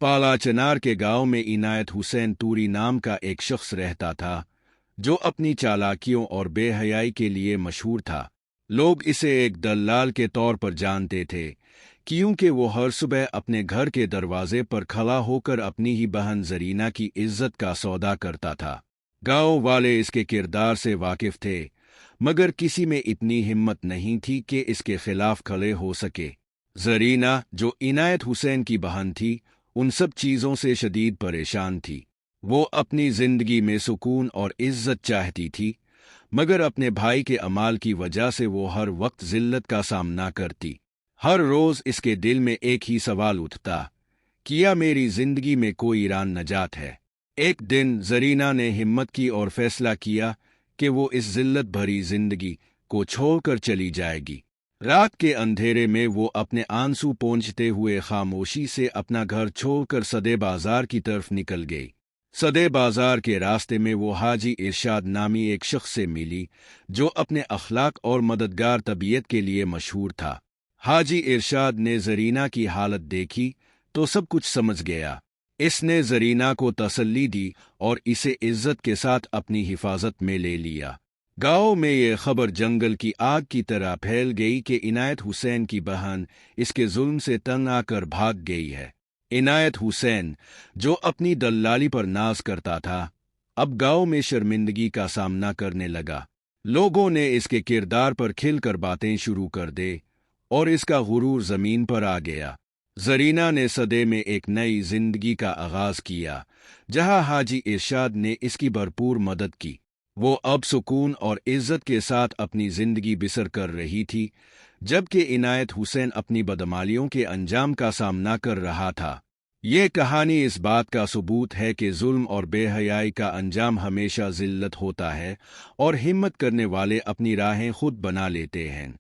पाला चनार के गांव में इनायत हुसैन तूरी नाम का एक शख्स रहता था जो अपनी चालाकियों और बेहयाई के लिए मशहूर था। लोग इसे एक दलाल के तौर पर जानते थे क्योंकि वो हर सुबह अपने घर के दरवाजे पर खड़ा होकर अपनी ही बहन जरीना की इज्जत का सौदा करता था। गांव वाले इसके किरदार से वाकिफ थे, मगर किसी में इतनी हिम्मत नहीं थी कि इसके खिलाफ खड़े हो सके। जरीना, जो इनायत हुसैन की बहन थी, उन सब चीज़ों से शदीद परेशान थी। वो अपनी जिंदगी में सुकून और इज्जत चाहती थी, मगर अपने भाई के अमाल की वजह से वो हर वक्त जिल्लत का सामना करती। हर रोज़ इसके दिल में एक ही सवाल उठता, क्या मेरी जिंदगी में कोई राह नजात है। एक दिन जरीना ने हिम्मत की और फैसला किया कि वो इस जिल्लत भरी जिंदगी को छोड़कर चली जाएगी। रात के अंधेरे में वो अपने आंसू पोंछते हुए खामोशी से अपना घर छोड़कर सदे बाजार की तरफ निकल गई। सदे बाजार के रास्ते में वो हाजी इरशाद नामी एक शख्स से मिली जो अपने अखलाक और मददगार तबीयत के लिए मशहूर था। हाजी इरशाद ने जरीना की हालत देखी तो सब कुछ समझ गया। इसने जरीना को तसल्ली दी और इसे इज्जत के साथ अपनी हिफाजत में ले लिया। गांव में ये खबर जंगल की आग की तरह फैल गई कि इनायत हुसैन की बहन इसके जुल्म से तंग आकर भाग गई है। इनायत हुसैन, जो अपनी दल्लाली पर नाज करता था, अब गांव में शर्मिंदगी का सामना करने लगा। लोगों ने इसके किरदार पर खिलकर बातें शुरू कर दे और इसका गुरूर जमीन पर आ गया। जरीना ने सदे में एक नई जिंदगी का आगाज किया, जहां हाजी इरशाद ने इसकी भरपूर मदद की। वो अब सुकून और इज्जत के साथ अपनी जिंदगी बिसर कर रही थी, जबकि इनायत हुसैन अपनी बदमालियों के अंजाम का सामना कर रहा था। ये कहानी इस बात का सबूत है कि जुल्म और बेहयाई का अंजाम हमेशा जिल्लत होता है और हिम्मत करने वाले अपनी राहें खुद बना लेते हैं।